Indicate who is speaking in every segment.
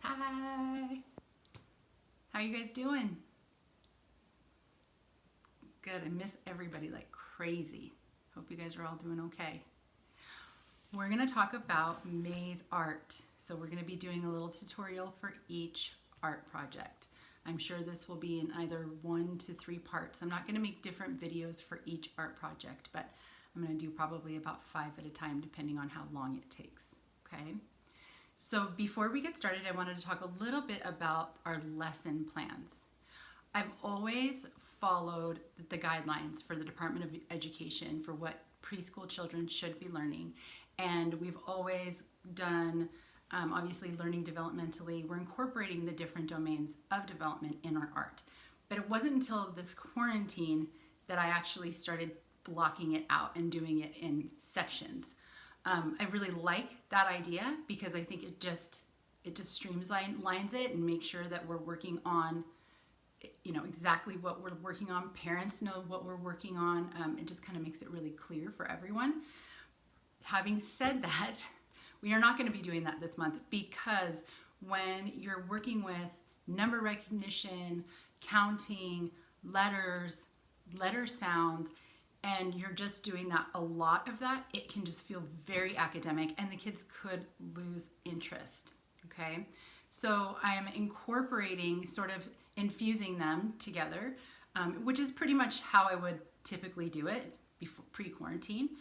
Speaker 1: Hi. How you guys doing? Good. I miss everybody like crazy. Hope you guys are all doing okay. We're going to talk about maze art. So we're going to be doing a little tutorial for each art project. I'm sure this will be in either 1 to 3 parts. I'm not going to make different videos for each art project, but I'm going to do probably about 5 at a time depending on how long it takes. Okay? So before we get started, I wanted to talk a little bit about our lesson plans. I've always followed the guidelines for the Department of Education for what preschool children should be learning. And we've always done, obviously, learning developmentally. We're incorporating the different domains of development in our art. But it wasn't until this quarantine that I actually started blocking it out and doing it in sections. I really like that idea because I think it just streamlines it and makes sure that we're working on, exactly what we're working on. Parents know what we're working on. It just kind of makes it really clear for everyone. Having said that, we are not going to be doing that this month because when you're working with number recognition, counting, letter sounds, and you're just doing that, a lot of that, it can just feel very academic and the kids could lose interest, okay? So I am incorporating, sort of infusing them together, which is pretty much how I would typically do it before pre-quarantine.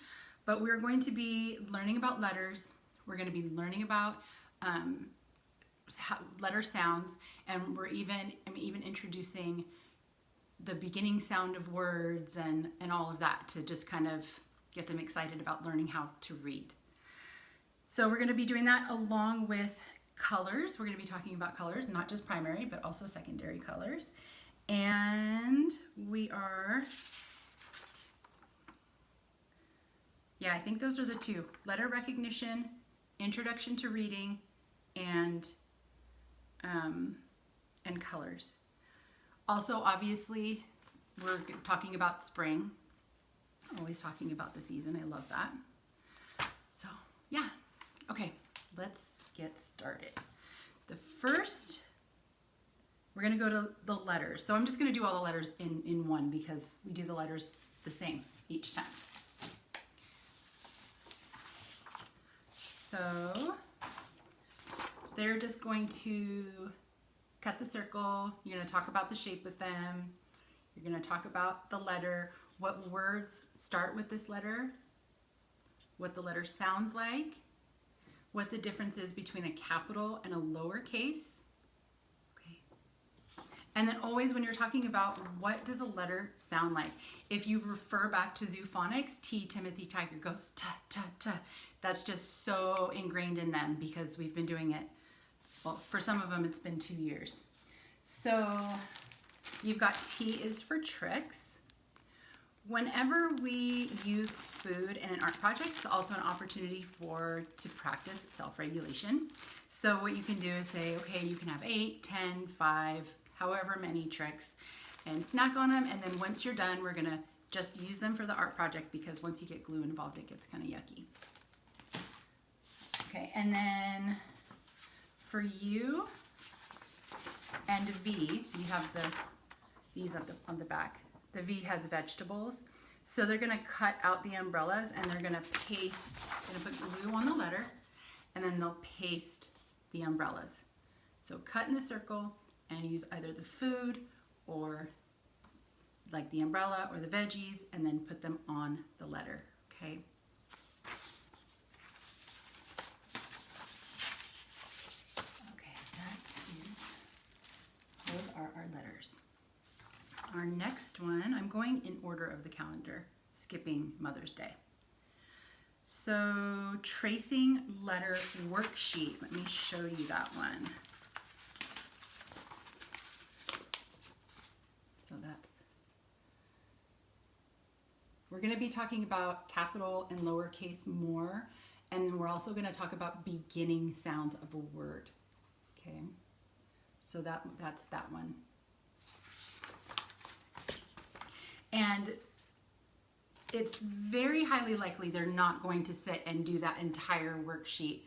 Speaker 1: But we're going to be learning about letters. We're going to be learning about letter sounds, and I'm even introducing the beginning sound of words and all of that to just kind of get them excited about learning how to read. So we're going to be doing that along with colors. We're going to be talking about colors, not just primary, but also secondary colors. And I think those are the 2. Letter recognition, introduction to reading, and colors. Also, obviously, we're talking about spring. Always talking about the season. I love that. So, yeah. Okay, let's get started. The first, we're going to go to the letters. So I'm just going to do all the letters in one because we do the letters the same each time. So they're just going to cut the circle. You're going to talk about the shape with them. You're going to talk about the letter, what words start with this letter, what the letter sounds like, what the difference is between a capital and a lowercase. Okay. And then always when you're talking about what does a letter sound like, if you refer back to Zoophonics, T, Timothy, Tiger goes ta, ta, ta. That's just so ingrained in them because we've been doing it. Well, for some of them, it's been 2 years. So you've got T is for tricks. Whenever we use food in an art project, it's also an opportunity to practice self-regulation. So what you can do is say, okay, you can have 8, 10, 5, however many tricks, and snack on them. And then once you're done, we're gonna just use them for the art project because once you get glue involved, it gets kind of yucky. Okay, and then for U and V, you have these on the back. The V has vegetables. So they're gonna cut out the umbrellas and they're gonna put glue on the letter and then they'll paste the umbrellas. So cut in the circle and use either the food or like the umbrella or the veggies and then put them on the letter, okay? Those are our letters. Our next one, I'm going in order of the calendar, skipping Mother's Day. So tracing letter worksheet. Let me show you that one. So we're going to be talking about capital and lowercase more, and then we're also going to talk about beginning sounds of a word. Okay. So that's that one. And it's very highly likely they're not going to sit and do that entire worksheet.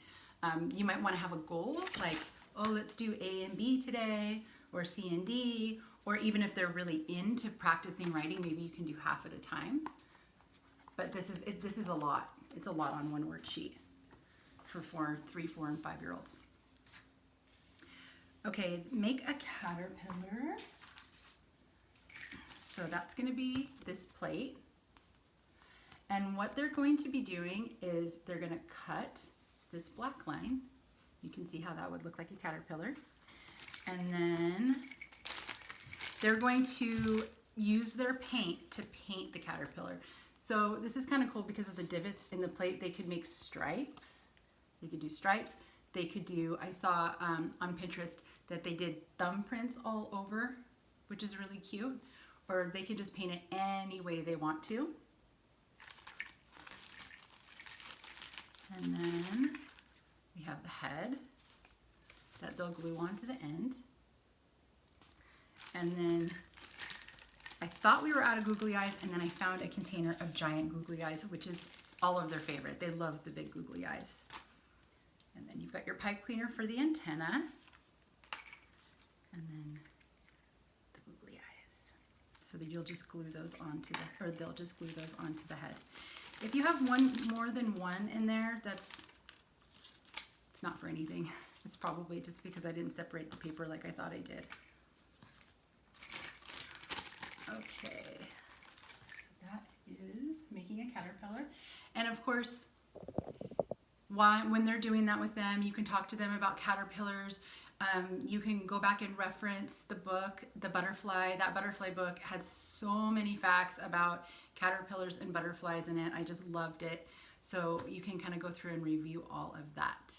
Speaker 1: You might want to have a goal like, oh, let's do A and B today, or C and D, or even if they're really into practicing writing, maybe you can do half at a time. But this is a lot. It's a lot on one worksheet for 3, 4, and 5-year-olds. Okay, make a caterpillar. So that's going to be this plate. And what they're going to be doing is they're going to cut this black line. You can see how that would look like a caterpillar. And then they're going to use their paint to paint the caterpillar. So this is kind of cool because of the divots in the plate. They could make stripes. They could do stripes. They could do, I saw on Pinterest that they did thumbprints all over, which is really cute. Or they could just paint it any way they want to. And then we have the head that they'll glue onto the end. And then I thought we were out of googly eyes, and then I found a container of giant googly eyes, which is all of their favorite. They love the big googly eyes. And then you've got your pipe cleaner for the antenna. And then the googly eyes. So that you'll just glue those onto the, or they'll just glue those onto the head. If you have more than one in there, it's not for anything. It's probably just because I didn't separate the paper like I thought I did. Okay, so that is making a caterpillar. And of course, when they're doing that with them, you can talk to them about caterpillars. You can go back and reference the book, The Butterfly. That butterfly book had so many facts about caterpillars and butterflies in it. I just loved it. So you can kind of go through and review all of that.